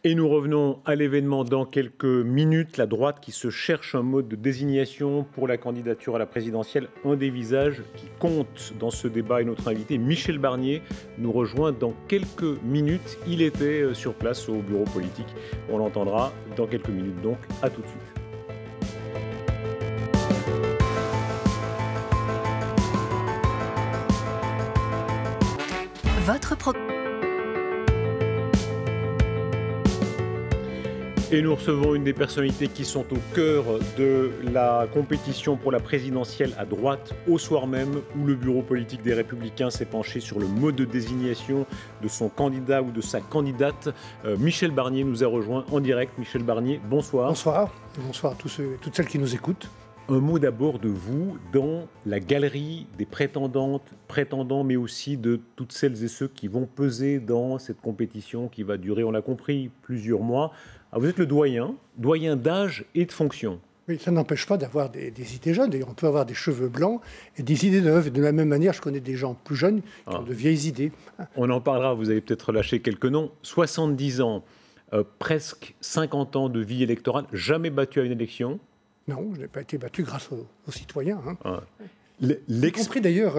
Et nous revenons à l'événement dans quelques minutes. La droite qui se cherche un mode de désignation pour la candidature à la présidentielle. Un des visages qui compte dans ce débat est notre invité Michel Barnier nous rejoint dans quelques minutes. Il était sur place au bureau politique. On l'entendra dans quelques minutes, donc à tout de suite. Et nous recevons une des personnalités qui sont au cœur de la compétition pour la présidentielle à droite, au soir même où le bureau politique des Républicains s'est penché sur le mode de désignation de son candidat ou de sa candidate. Michel Barnier nous a rejoint en direct. Michel Barnier, bonsoir. Bonsoir. Bonsoir à tous ceux et toutes celles qui nous écoutent. Un mot d'abord de vous dans la galerie des prétendantes, prétendants, mais aussi de toutes celles et ceux qui vont peser dans cette compétition qui va durer, on l'a compris, plusieurs mois. Alors vous êtes le doyen d'âge et de fonction. Oui, ça n'empêche pas d'avoir des idées jeunes. D'ailleurs, on peut avoir des cheveux blancs et des idées neuves. Et de la même manière, je connais des gens plus jeunes qui ont de vieilles idées. On en parlera, vous avez peut-être lâché quelques noms. 70 ans, presque 50 ans de vie électorale, jamais battu à une élection. Non, je n'ai pas été battu grâce aux citoyens. Y compris d'ailleurs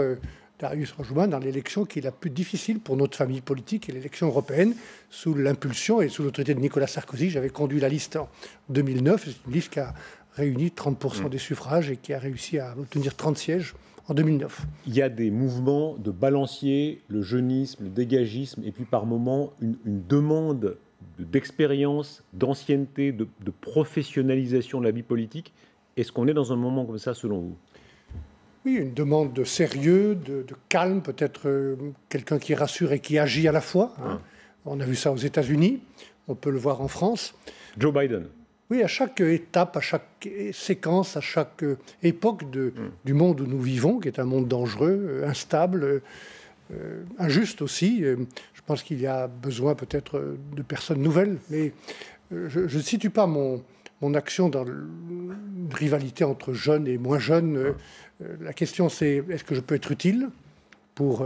Darius Rojouan dans l'élection qui est la plus difficile pour notre famille politique, et l'élection européenne, sous l'impulsion et sous l'autorité de Nicolas Sarkozy. J'avais conduit la liste en 2009. C'est une liste qui a réuni 30% des suffrages et qui a réussi à obtenir 30 sièges en 2009. Il y a des mouvements de balancier, le jeunisme, le dégagisme, et puis par moments une demande d'expérience, d'ancienneté, de professionnalisation de la vie politique. Est-ce qu'on est dans un moment comme ça, selon vous ? Oui, une demande de sérieux, de calme, peut-être quelqu'un qui rassure et qui agit à la fois. On a vu ça aux États-Unis, on peut le voir en France. Joe Biden. Oui, à chaque étape, à chaque séquence, à chaque époque du monde où nous vivons, qui est un monde dangereux, instable, injuste aussi. Je pense qu'il y a besoin peut-être de personnes nouvelles, mais je ne situe pas mon action dans une rivalité entre jeunes et moins jeunes. La question, c'est est-ce que je peux être utile pour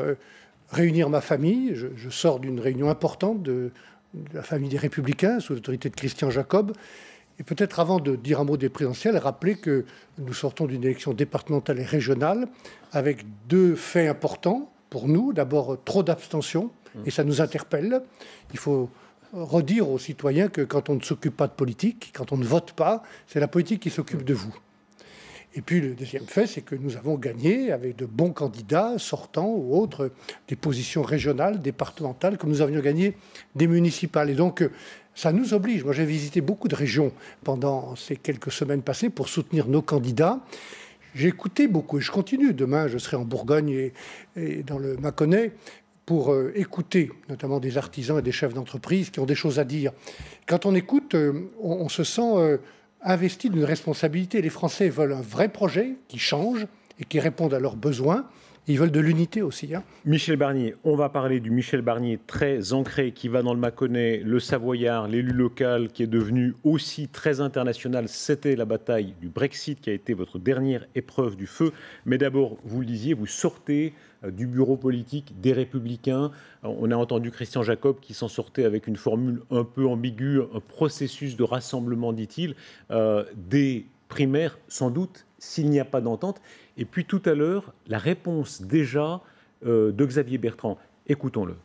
réunir ma famille ? Je sors d'une réunion importante de la famille des Républicains, sous l'autorité de Christian Jacob. Et peut-être avant de dire un mot des présidentielles, rappeler que nous sortons d'une élection départementale et régionale avec deux faits importants pour nous. D'abord, trop d'abstention, et ça nous interpelle. Il faut redire aux citoyens que quand on ne s'occupe pas de politique, quand on ne vote pas, c'est la politique qui s'occupe de vous. Et puis le deuxième fait, c'est que nous avons gagné avec de bons candidats sortants ou autres des positions régionales, départementales, comme nous avions gagné des municipales. Et donc, ça nous oblige. Moi, j'ai visité beaucoup de régions pendant ces quelques semaines passées pour soutenir nos candidats. J'ai écouté beaucoup et je continue. Demain, je serai en Bourgogne et dans le Mâconnais pour écouter notamment des artisans et des chefs d'entreprise qui ont des choses à dire. Quand on écoute, on se sent investi d'une responsabilité. Les Français veulent un vrai projet qui change et qui réponde à leurs besoins. Ils veulent de l'unité aussi. Michel Barnier, on va parler du Michel Barnier très ancré qui va dans le Mâconnais, le Savoyard, l'élu local qui est devenu aussi très international. C'était la bataille du Brexit qui a été votre dernière épreuve du feu. Mais d'abord, vous le disiez, vous sortez du bureau politique des Républicains. On a entendu Christian Jacob qui s'en sortait avec une formule un peu ambiguë, un processus de rassemblement, dit-il, des primaires, sans doute, s'il n'y a pas d'entente. Et puis tout à l'heure, la réponse déjà de Xavier Bertrand. Écoutons-le.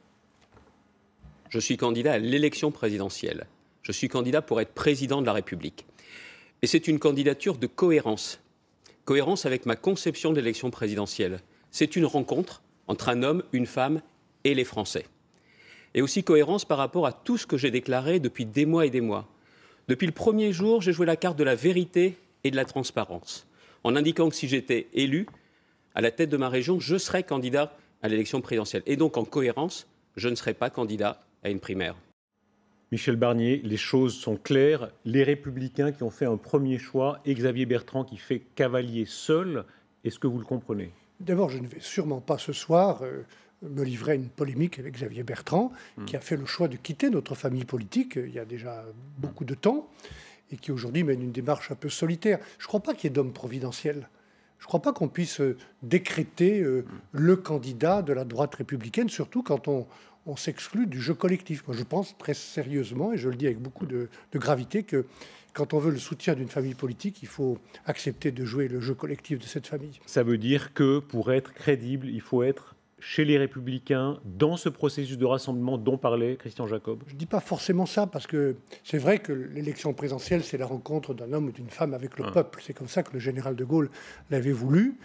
Je suis candidat à l'élection présidentielle. Je suis candidat pour être président de la République. Et c'est une candidature de cohérence. Cohérence avec ma conception de l'élection présidentielle. C'est une rencontre entre un homme, une femme et les Français. Et aussi cohérence par rapport à tout ce que j'ai déclaré depuis des mois et des mois. Depuis le premier jour, j'ai joué la carte de la vérité et de la transparence, en indiquant que si j'étais élu à la tête de ma région, je serais candidat à l'élection présidentielle. Et donc, en cohérence, je ne serais pas candidat à une primaire. Michel Barnier, les choses sont claires. Les Républicains qui ont fait un premier choix et Xavier Bertrand qui fait cavalier seul, est-ce que vous le comprenez ? D'abord, je ne vais sûrement pas ce soir me livrer à une polémique avec Xavier Bertrand, qui a fait le choix de quitter notre famille politique il y a déjà beaucoup de temps, et qui aujourd'hui mène une démarche un peu solitaire. Je ne crois pas qu'il y ait d'homme providentiel. Je ne crois pas qu'on puisse décréter le candidat de la droite républicaine, surtout quand on on s'exclut du jeu collectif. Moi, je pense très sérieusement, et je le dis avec beaucoup de gravité, que quand on veut le soutien d'une famille politique, il faut accepter de jouer le jeu collectif de cette famille. Ça veut dire que pour être crédible, il faut être chez les Républicains, dans ce processus de rassemblement dont parlait Christian Jacob? Je ne dis pas forcément ça, parce que c'est vrai que l'élection présidentielle, c'est la rencontre d'un homme ou d'une femme avec le peuple. C'est comme ça que le général de Gaulle l'avait voulu.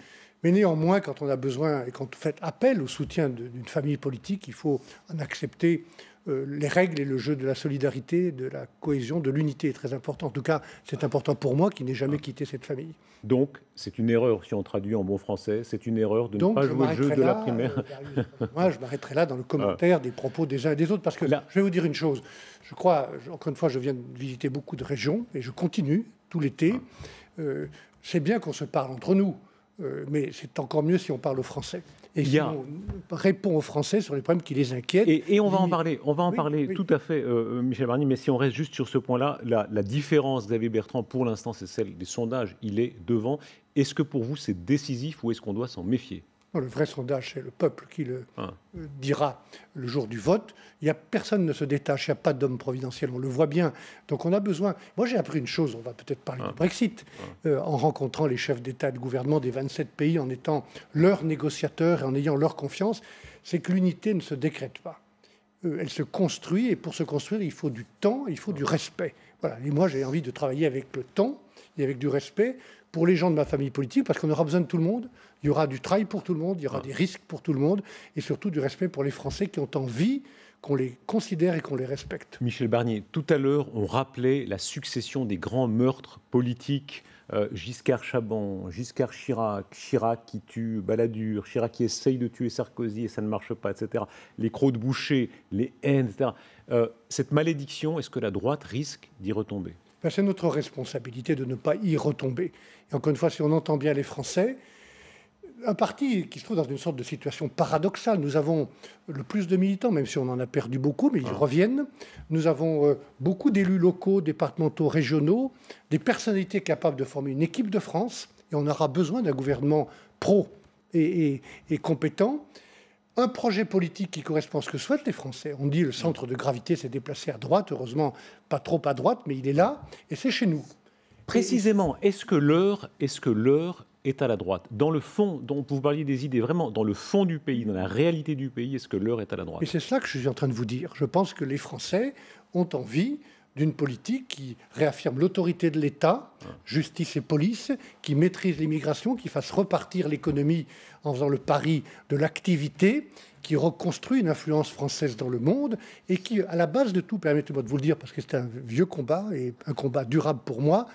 Mais néanmoins, quand on a besoin et quand on fait appel au soutien d'une famille politique, il faut en accepter les règles et le jeu de la solidarité, de la cohésion, de l'unité est très important. En tout cas, c'est important pour moi qui n'ai jamais quitté cette famille. Donc, c'est une erreur, si on traduit en bon français, c'est une erreur de ne pas jouer le jeu de la primaire. Moi, je m'arrêterai là dans le commentaire des propos des uns et des autres, parce que là, je vais vous dire une chose. Je crois, encore une fois, je viens de visiter beaucoup de régions, et je continue tout l'été. C'est bien qu'on se parle entre nous, mais c'est encore mieux si on parle au Français. Et si on répond aux Français sur les problèmes qui les inquiètent. Et on va en parler, oui. Tout à fait, Michel Barnier, mais si on reste juste sur ce point-là, la différence, Xavier Bertrand, pour l'instant, c'est celle des sondages. Il est devant. Est-ce que pour vous, c'est décisif ou est-ce qu'on doit s'en méfier? Non, le vrai sondage, c'est le peuple qui le dira le jour du vote. Personne ne se détache, il n'y a pas d'homme providentiel, on le voit bien. Donc on a besoin... Moi, j'ai appris une chose, on va peut-être parler du Brexit, en rencontrant les chefs d'État et de gouvernement des 27 pays, en étant leurs négociateurs et en ayant leur confiance, c'est que l'unité ne se décrète pas. Elle se construit, et pour se construire, il faut du temps, il faut du respect. Voilà. Et moi, j'ai envie de travailler avec le temps et avec du respect pour les gens de ma famille politique, parce qu'on aura besoin de tout le monde. Il y aura du travail pour tout le monde, il y aura des risques pour tout le monde, et surtout du respect pour les Français qui ont envie qu'on les considère et qu'on les respecte. Michel Barnier, tout à l'heure, on rappelait la succession des grands meurtres politiques. Giscard Chaban, Giscard Chirac, Chirac qui tue Balladur, Chirac qui essaye de tuer Sarkozy et ça ne marche pas, etc. Les crocs de boucher, les haines, etc. Cette malédiction, est-ce que la droite risque d'y retomber? C'est notre responsabilité de ne pas y retomber. Et encore une fois, si on entend bien les Français, un parti qui se trouve dans une sorte de situation paradoxale. Nous avons le plus de militants, même si on en a perdu beaucoup, mais ils reviennent. Nous avons beaucoup d'élus locaux, départementaux, régionaux, des personnalités capables de former une équipe de France. Et on aura besoin d'un gouvernement pro et compétent. Un projet politique qui correspond à ce que souhaitent les Français. On dit le centre de gravité s'est déplacé à droite, heureusement pas trop à droite, mais il est là, et c'est chez nous. Précisément, est-ce que l'heure est à la droite? Dans le fond, dont vous parliez des idées, vraiment, dans le fond du pays, dans la réalité du pays, est-ce que l'heure est à la droite? Et c'est cela que je suis en train de vous dire. Je pense que les Français ont envie d'une politique qui réaffirme l'autorité de l'État, justice et police, qui maîtrise l'immigration, qui fasse repartir l'économie en faisant le pari de l'activité, qui reconstruit une influence française dans le monde et qui, à la base de tout, permettez-moi de vous le dire, parce que c'est un vieux combat et un combat durable pour moi,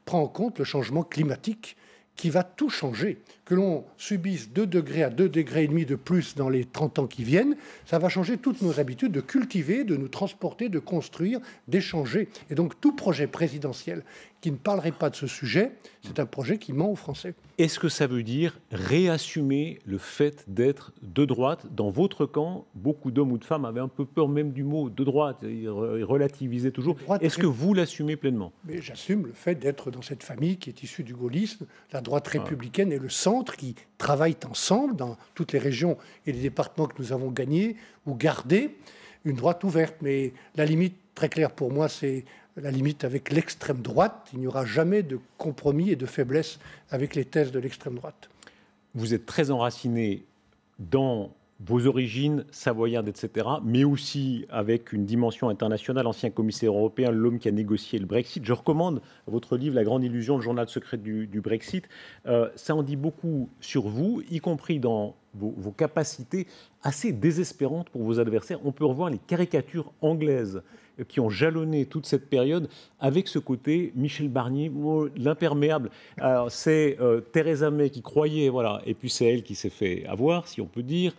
prend en compte le changement climatique qui va tout changer. Que l'on subisse 2 degrés à 2,5 degrés de plus dans les 30 ans qui viennent, ça va changer toutes nos habitudes de cultiver, de nous transporter, de construire, d'échanger. Et donc tout projet présidentiel qui ne parlerait pas de ce sujet, c'est un projet qui ment aux Français. Est-ce que ça veut dire réassumer le fait d'être de droite? Dans votre camp, beaucoup d'hommes ou de femmes avaient un peu peur même du mot de droite, ils relativisaient toujours. Est-ce que vous l'assumez pleinement? Mais j'assume le fait d'être dans cette famille qui est issue du gaullisme, la droite républicaine et le centre qui travaillent ensemble dans toutes les régions et les départements que nous avons gagnés ou gardés, une droite ouverte. Mais la limite, très claire pour moi, c'est la limite avec l'extrême droite. Il n'y aura jamais de compromis et de faiblesse avec les thèses de l'extrême droite. Vous êtes très enraciné dans vos origines savoyardes, etc., mais aussi avec une dimension internationale, ancien commissaire européen, l'homme qui a négocié le Brexit. Je recommande votre livre « La grande illusion, le journal secret du Brexit ». Ça en dit beaucoup sur vous, y compris dans vos capacités assez désespérantes pour vos adversaires. On peut revoir les caricatures anglaises qui ont jalonné toute cette période avec ce côté Michel Barnier, l'imperméable. Alors c'est Theresa May qui croyait, voilà, et puis c'est elle qui s'est fait avoir, si on peut dire.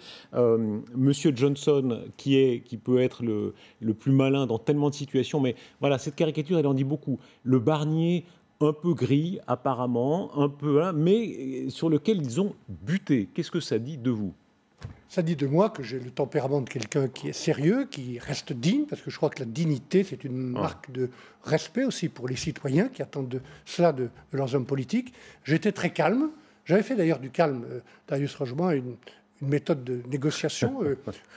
Monsieur Johnson qui peut être le plus malin dans tellement de situations, mais voilà, cette caricature, elle en dit beaucoup. Le Barnier un peu gris apparemment, un peu, mais sur lequel ils ont buté. Qu'est-ce que ça dit de vous? Ça dit de moi que j'ai le tempérament de quelqu'un qui est sérieux, qui reste digne, parce que je crois que la dignité, c'est une marque de respect aussi pour les citoyens qui attendent cela de leurs hommes politiques. J'étais très calme. J'avais fait d'ailleurs du calme, Darius Rochemain, une une méthode de négociation.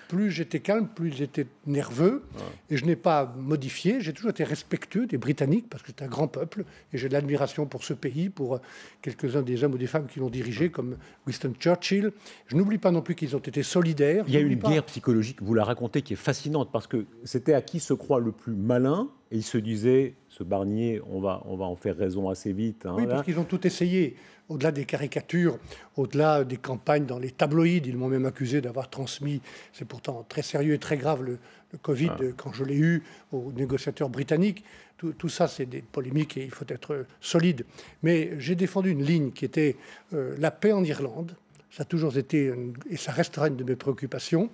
Plus j'étais calme, plus j'étais nerveux. Et je n'ai pas modifié. J'ai toujours été respectueux des Britanniques, parce que c'est un grand peuple. Et j'ai de l'admiration pour ce pays, pour quelques-uns des hommes ou des femmes qui l'ont dirigé, comme Winston Churchill. Je n'oublie pas non plus qu'ils ont été solidaires. Il y a une guerre psychologique, vous la racontez, qui est fascinante, parce que c'était à qui se croit le plus malin. Et il se disait, ce Barnier, on va en faire raison assez vite. Oui, parce qu'ils ont tout essayé. Au-delà des caricatures, au-delà des campagnes dans les tabloïds, ils m'ont même accusé d'avoir transmis, c'est pourtant très sérieux et très grave, le Covid, quand je l'ai eu, aux négociateurs britanniques. Tout ça, c'est des polémiques et il faut être solide. Mais j'ai défendu une ligne qui était la paix en Irlande. Ça a toujours été, et ça restera une de mes préoccupations.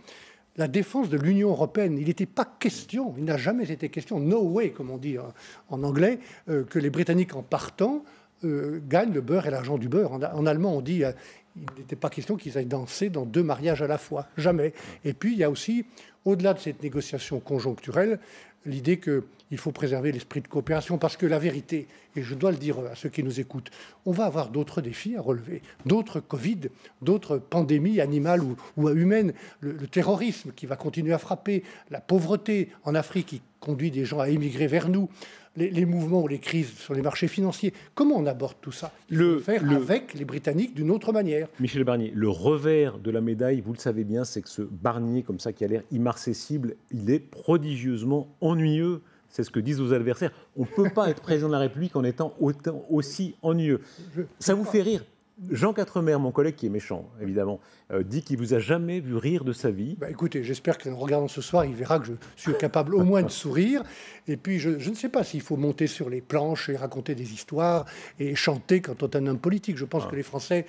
La défense de l'Union européenne, il n'était pas question, il n'a jamais été question, no way, comme on dit en anglais, que les Britanniques, en partant, gagnent le beurre et l'argent du beurre. En allemand, on dit il n'était pas question qu'ils aillent danser dans 2 mariages à la fois. Jamais. Et puis, il y a aussi, au-delà de cette négociation conjoncturelle, l'idée qu'il faut préserver l'esprit de coopération. Parce que la vérité, et je dois le dire à ceux qui nous écoutent, on va avoir d'autres défis à relever. D'autres Covid, d'autres pandémies animales ou humaines. Le terrorisme qui va continuer à frapper, la pauvreté en Afrique qui conduit des gens à émigrer vers nous. Les mouvements ou les crises sur les marchés financiers. Comment on aborde tout ça? Il faut le faire avec les Britanniques d'une autre manière. Michel Barnier, le revers de la médaille, vous le savez bien, c'est que ce Barnier, comme ça, qui a l'air immarcessible, il est prodigieusement ennuyeux. C'est ce que disent vos adversaires. On ne peut pas être président de la République en étant aussi ennuyeux. Ça vous fait rire? Jean Quatremer, mon collègue qui est méchant, évidemment, dit qu'il ne vous a jamais vu rire de sa vie. Écoutez, j'espère qu'en regardant ce soir, il verra que je suis capable au moins de sourire. Et puis, je ne sais pas s'il faut monter sur les planches et raconter des histoires et chanter quand on est un homme politique. Je pense que les Français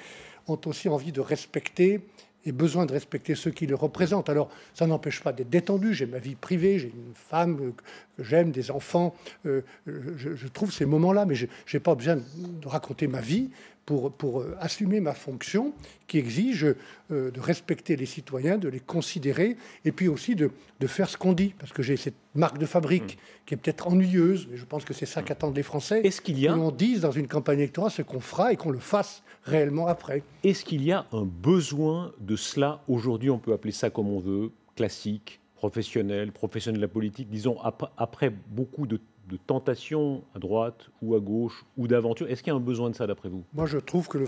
ont aussi envie de respecter et besoin de respecter ceux qui le représentent. Alors, ça n'empêche pas d'être détendu. J'ai ma vie privée, j'ai une femme que j'aime, des enfants. Je trouve ces moments-là, mais je n'ai pas besoin de raconter ma vie pour assumer ma fonction qui exige de respecter les citoyens, de les considérer, et puis aussi de faire ce qu'on dit. Parce que j'ai cette marque de fabrique qui est peut-être ennuyeuse, mais je pense que c'est ça qu'attendent les Français. Est-ce qu'il y a... Que l'on dise dans une campagne électorale ce qu'on fera et qu'on le fasse réellement après. Est-ce qu'il y a un besoin de cela aujourd'hui? On peut appeler ça comme on veut, classique, professionnel de la politique, disons, après beaucoup de tentations à droite ou à gauche ou d'aventure. Est-ce qu'il y a un besoin de ça d'après vous? Moi, je trouve que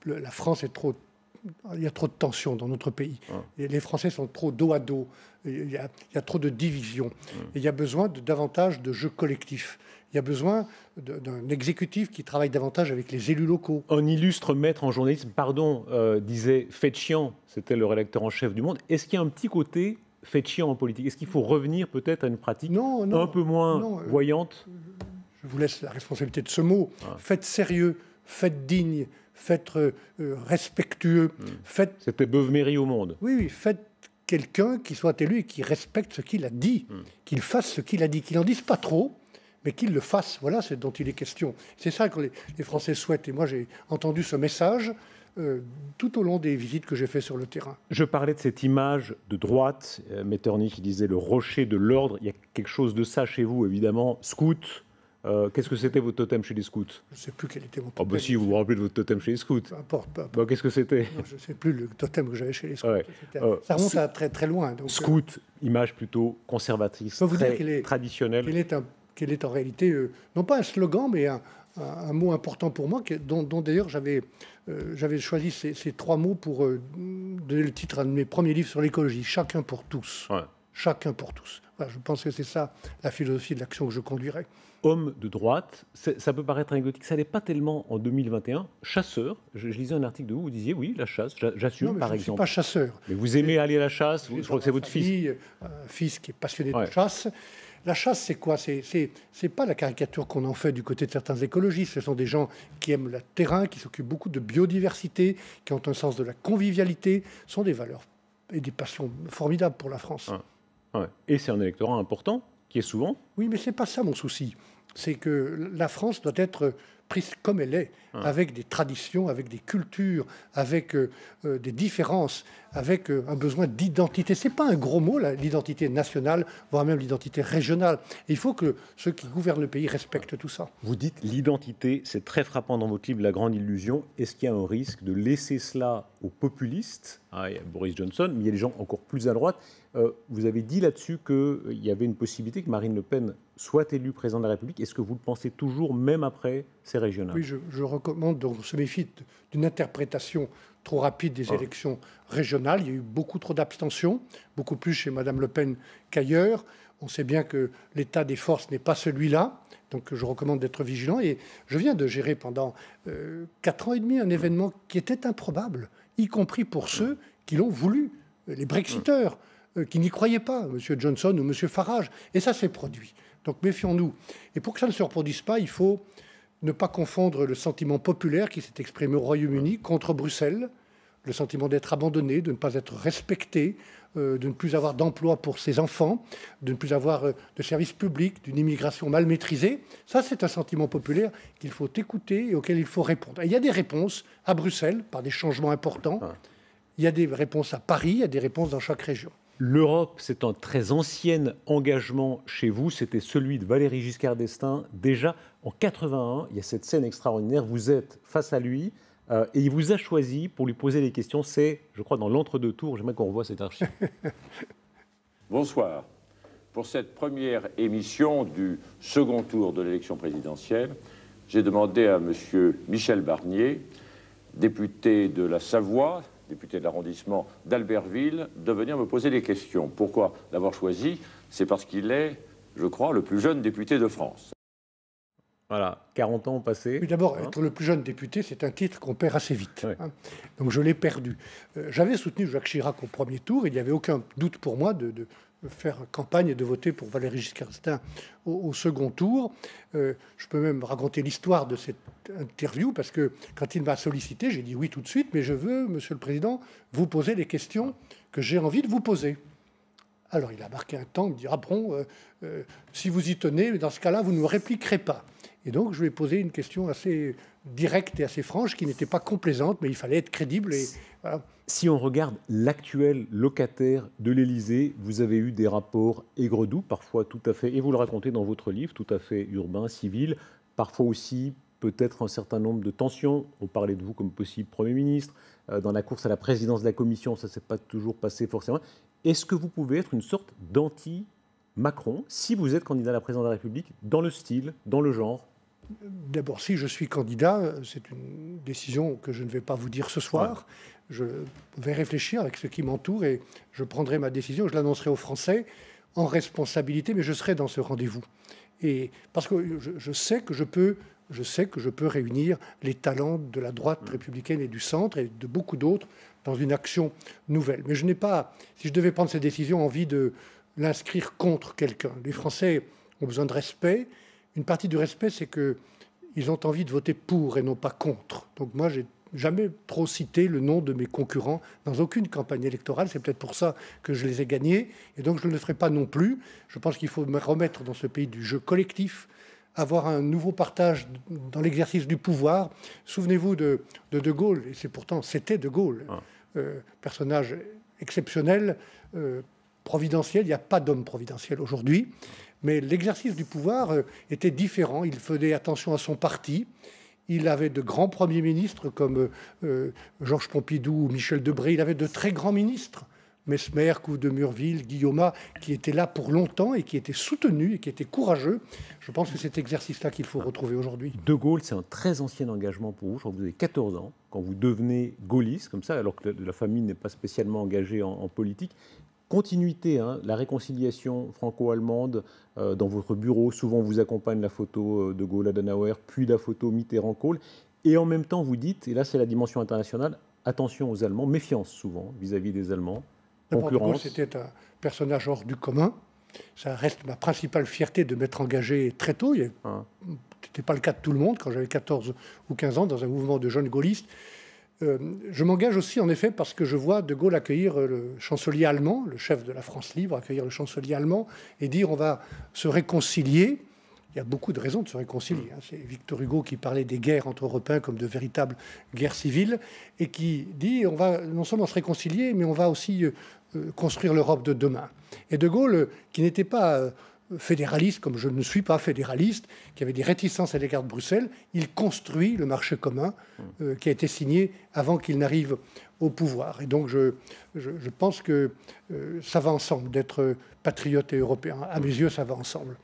la France est trop... Il y a trop de tensions dans notre pays. Les Français sont trop dos à dos. Il y a trop de divisions. Et il y a besoin davantage de jeux collectifs. Il y a besoin d'un exécutif qui travaille davantage avec les élus locaux. Un illustre maître en journalisme, disait Fetchian, c'était le rédacteur en chef du Monde. Est-ce qu'il y a un petit côté Fetchian en politique? Est-ce qu'il faut revenir peut-être à une pratique un peu moins voyante? Je vous laisse la responsabilité de ce mot. Faites sérieux, faites digne, faites respectueux. C'était Beuve-Méry au Monde. Oui, faites quelqu'un qui soit élu et qui respecte ce qu'il a dit, qu'il fasse ce qu'il a dit, qu'il n'en dise pas trop, mais qu'il le fasse. Voilà ce dont il est question. C'est ça que les Français souhaitent. Et moi, j'ai entendu ce message tout au long des visites que j'ai faites sur le terrain. Je parlais de cette image de droite, Metternich qui disait le rocher de l'ordre. Il y a quelque chose de ça chez vous, évidemment. Scout. Qu'est-ce que c'était votre totem chez les scouts? Je ne sais plus quel était mon totem. Si, vous vous rappelez de votre totem chez les scouts. Peu importe. Qu'est-ce que c'était? Je ne sais plus le totem que j'avais chez les scouts. Ça remonte à très très loin. Donc, scout, image plutôt conservatrice, très traditionnelle. Quel est en réalité, non pas un slogan, mais un mot important pour moi, dont d'ailleurs j'avais choisi ces 3 mots pour donner le titre à un de mes premiers livres sur l'écologie. Chacun pour tous. Chacun pour tous. Voilà, je pense que c'est ça la philosophie de l'action que je conduirai. Homme de droite, ça peut paraître anecdotique, ça n'est pas tellement en 2021. Chasseur, je lisais un article de vous disiez oui, la chasse, j'assume par exemple. Je ne suis pas chasseur. Mais vous aimez aller à la chasse, je crois que c'est votre fils. Un fils qui est passionné de chasse. La chasse, c'est quoi? C'est pas la caricature qu'on en fait du côté de certains écologistes. Ce sont des gens qui aiment le terrain, qui s'occupent beaucoup de biodiversité, qui ont un sens de la convivialité. Ce sont des valeurs et des passions formidables pour la France. Et c'est un électorat important, qui est souvent... Oui, mais c'est pas ça mon souci. C'est que la France doit être prise comme elle est, avec des traditions, avec des cultures, avec des différences, avec un besoin d'identité. C'est pas un gros mot, l'identité nationale, voire même l'identité régionale. Et il faut que ceux qui gouvernent le pays respectent tout ça. Vous dites l'identité, c'est très frappant dans votre livre, La Grande Illusion. Est-ce qu'il y a un risque de laisser cela aux populistes, il y a Boris Johnson, mais il y a des gens encore plus à droite. Vous avez dit là-dessus qu'il y avait une possibilité que Marine Le Pen soit élue présidente de la République. Est-ce que vous le pensez toujours, même après ces régionales? Oui, je recommande qu'on se méfie d'une interprétation trop rapide des élections régionales. Il y a eu beaucoup trop d'abstention, beaucoup plus chez Mme Le Pen qu'ailleurs. On sait bien que l'état des forces n'est pas celui-là. Donc je recommande d'être vigilant. Et je viens de gérer pendant 4 ans et demi un événement qui était improbable, y compris pour ceux qui l'ont voulu, les Brexiteurs, qui n'y croyaient pas, M. Johnson ou M. Farage. Et ça s'est produit. Donc méfions-nous. Et pour que ça ne se reproduise pas, il faut ne pas confondre le sentiment populaire qui s'est exprimé au Royaume-Uni contre Bruxelles, le sentiment d'être abandonné, de ne pas être respecté, de ne plus avoir d'emploi pour ses enfants, de ne plus avoir de services publics, d'une immigration mal maîtrisée. Ça, c'est un sentiment populaire qu'il faut écouter et auquel il faut répondre. Et il y a des réponses à Bruxelles par des changements importants. Il y a des réponses à Paris, il y a des réponses dans chaque région. L'Europe, c'est un très ancien engagement chez vous. C'était celui de Valéry Giscard d'Estaing. Déjà en 81, il y a cette scène extraordinaire. Vous êtes face à lui et il vous a choisi pour lui poser des questions. C'est, je crois, dans l'entre-deux tours. J'aimerais qu'on revoie cette archive. Bonsoir. Pour cette première émission du second tour de l'élection présidentielle, j'ai demandé à M. Michel Barnier, député de la Savoie, député de l'arrondissement d'Albertville, de venir me poser des questions. Pourquoi l'avoir choisi? C'est parce qu'il est, je crois, le plus jeune député de France. Voilà, 40 ans ont passé. Oui, d'abord, être le plus jeune député, c'est un titre qu'on perd assez vite. Ouais. Donc je l'ai perdu. J'avais soutenu Jacques Chirac au premier tour. Il n'y avait aucun doute pour moi de faire campagne et de voter pour Valéry Giscard d'Estaing au second tour. Je peux même raconter l'histoire de cette interview, parce que quand il m'a sollicité, j'ai dit oui tout de suite, mais je veux, Monsieur le Président, vous poser les questions que j'ai envie de vous poser. Alors il a marqué un temps, il me dit, ah bon, si vous y tenez, dans ce cas-là, vous ne me répliquerez pas. Et donc je lui ai posé une question assez directe et assez franche, qui n'était pas complaisante, mais il fallait être crédible. Et voilà. Si on regarde l'actuel locataire de l'Élysée, vous avez eu des rapports aigre-doux, parfois tout à fait, et vous le racontez dans votre livre, tout à fait urbain, civil, parfois aussi peut-être un certain nombre de tensions. On parlait de vous comme possible Premier ministre. Dans la course à la présidence de la Commission, ça ne s'est pas toujours passé forcément. Est-ce que vous pouvez être une sorte d'anti-Macron si vous êtes candidat à la présidence de la République, dans le style, dans le genre? D'abord, si je suis candidat, c'est une décision que je ne vais pas vous dire ce soir. Je vais réfléchir avec ce qui m'entoure et je prendrai ma décision. Je l'annoncerai aux Français en responsabilité, mais je serai dans ce rendez-vous. Et parce que je sais que je peux réunir les talents de la droite républicaine et du centre et de beaucoup d'autres dans une action nouvelle. Mais je n'ai pas, si je devais prendre cette décision, envie de l'inscrire contre quelqu'un. Les Français ont besoin de respect. Une partie du respect, c'est qu'ils ont envie de voter pour et non pas contre. Donc moi, j'ai jamais trop cité le nom de mes concurrents dans aucune campagne électorale. C'est peut-être pour ça que je les ai gagnés. Et donc, je ne le ferai pas non plus. Je pense qu'il faut me remettre dans ce pays du jeu collectif, avoir un nouveau partage dans l'exercice du pouvoir. Souvenez-vous de De Gaulle, et c'était De Gaulle, personnage exceptionnel, providentiel. Il n'y a pas d'homme providentiel aujourd'hui. Mais l'exercice du pouvoir était différent. Il faisait attention à son parti. Il avait de grands premiers ministres comme Georges Pompidou ou Michel Debré. Il avait de très grands ministres, Mesmer, Couve de Murville, Guillaumat, qui étaient là pour longtemps et qui étaient soutenus et qui étaient courageux. Je pense que c'est cet exercice-là qu'il faut retrouver aujourd'hui. De Gaulle, c'est un très ancien engagement pour vous. Je crois que vous avez 14 ans quand vous devenez gaulliste, comme ça, alors que la famille n'est pas spécialement engagée en politique. Continuité, la réconciliation franco-allemande dans votre bureau. Souvent, vous accompagne la photo de Gaulle-Adenauer, puis la photo Mitterrand-Kohl. Et en même temps, vous dites, et là c'est la dimension internationale, attention aux Allemands, méfiance souvent vis-à-vis des Allemands. Concurrence. C'était un personnage hors du commun. Ça reste ma principale fierté de m'être engagé très tôt. Ce n'était pas le cas de tout le monde quand j'avais 14 ou 15 ans dans un mouvement de jeunes gaullistes. Je m'engage aussi, en effet, parce que je vois De Gaulle accueillir le chancelier allemand, le chef de la France libre, accueillir le chancelier allemand et dire on va se réconcilier. Il y a beaucoup de raisons de se réconcilier. C'est Victor Hugo qui parlait des guerres entre Européens comme de véritables guerres civiles et qui dit on va non seulement se réconcilier, mais on va aussi construire l'Europe de demain. Et De Gaulle, qui n'était pas fédéraliste, comme je ne suis pas fédéraliste, qui avait des réticences à l'égard de Bruxelles, il construit le marché commun qui a été signé avant qu'il n'arrive au pouvoir. Et donc je pense que ça va ensemble, d'être patriote et européen. À mes yeux, ça va ensemble.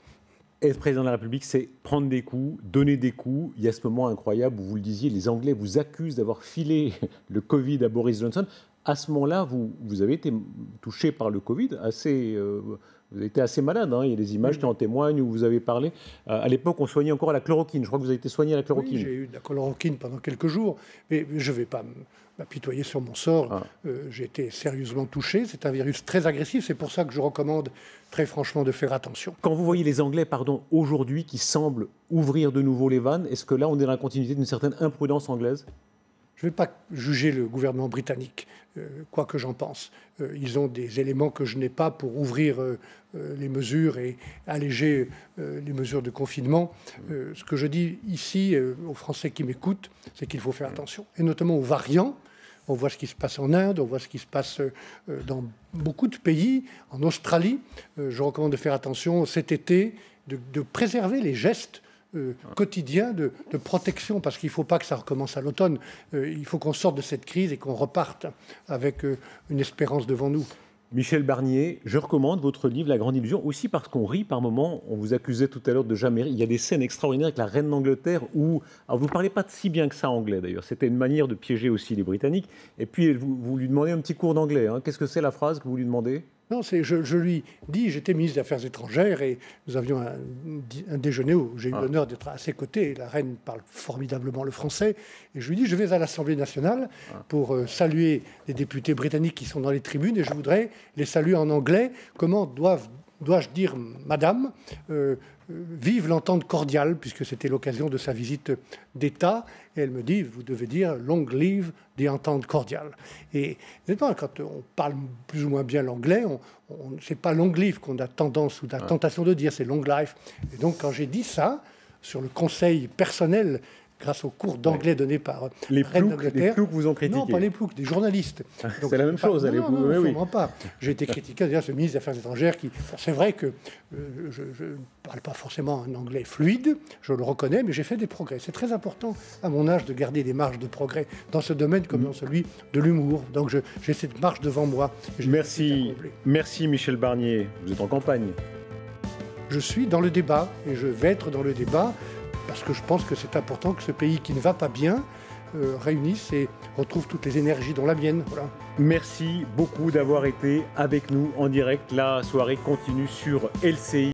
Être président de la République, c'est prendre des coups, donner des coups. Il y a ce moment incroyable où vous le disiez, les Anglais vous accusent d'avoir filé le Covid à Boris Johnson. À ce moment-là, vous avez été touché par le Covid, vous avez été assez malade. Hein. Il y a des images qui en témoignent où vous avez parlé. À l'époque, on soignait encore à la chloroquine. Je crois que vous avez été soigné à la chloroquine. Oui, j'ai eu de la chloroquine pendant quelques jours, mais je ne vais pas m'apitoyer sur mon sort. J'ai été sérieusement touché. C'est un virus très agressif. C'est pour ça que je recommande très franchement de faire attention. Quand vous voyez les Anglais, aujourd'hui, qui semblent ouvrir de nouveau les vannes, est-ce que là, on est dans la continuité d'une certaine imprudence anglaise ? Je ne vais pas juger le gouvernement britannique, quoi que j'en pense. Ils ont des éléments que je n'ai pas pour ouvrir les mesures et alléger les mesures de confinement. Ce que je dis ici aux Français qui m'écoutent, c'est qu'il faut faire attention, et notamment aux variants. On voit ce qui se passe en Inde, on voit ce qui se passe dans beaucoup de pays, en Australie. Je recommande de faire attention cet été, de préserver les gestes quotidien de protection, parce qu'il ne faut pas que ça recommence à l'automne. Il faut qu'on sorte de cette crise et qu'on reparte avec une espérance devant nous. Michel Barnier, je recommande votre livre La Grande Illusion, aussi parce qu'on rit par moments. On vous accusait tout à l'heure de jamais rire. Il y a des scènes extraordinaires avec la reine d'Angleterre où... Alors vous ne parlez pas si bien que ça anglais d'ailleurs. C'était une manière de piéger aussi les Britanniques. Et puis vous lui demandez un petit cours d'anglais. Hein. Qu'est-ce que c'est la phrase que vous lui demandez ? Non, je lui dis, j'étais ministre des Affaires étrangères et nous avions un déjeuner où j'ai eu l'honneur d'être à ses côtés. La reine parle formidablement le français. Et je lui dis, je vais à l'Assemblée nationale pour saluer les députés britanniques qui sont dans les tribunes et je voudrais les saluer en anglais. Comment dois-je dire, madame, vive l'entente cordiale, puisque c'était l'occasion de sa visite d'État. Et elle me dit, vous devez dire long live the entente cordiale. Et honnêtement, quand on parle plus ou moins bien l'anglais, c'est pas long live qu'on a tendance ou la tentation de dire, c'est long life. Et donc quand j'ai dit ça, sur le conseil personnel, grâce aux cours d'anglais donnés par les ploucs vous ont critiqué. Non, pas les ploucs, des journalistes. C'est la même chose. Non, sûrement pas. J'ai été critiqué, d'ailleurs, ce ministre des Affaires étrangères qui... C'est vrai que je ne parle pas forcément un anglais fluide, je le reconnais, mais j'ai fait des progrès. C'est très important, à mon âge, de garder des marges de progrès dans ce domaine comme dans celui de l'humour. Donc j'ai cette marge devant moi. Merci Michel Barnier. Vous êtes en campagne. Je suis dans le débat et je vais être dans le débat parce que je pense que c'est important que ce pays qui ne va pas bien réunisse et retrouve toutes les énergies dont la mienne. Voilà. Merci beaucoup d'avoir été avec nous en direct. La soirée continue sur LCI.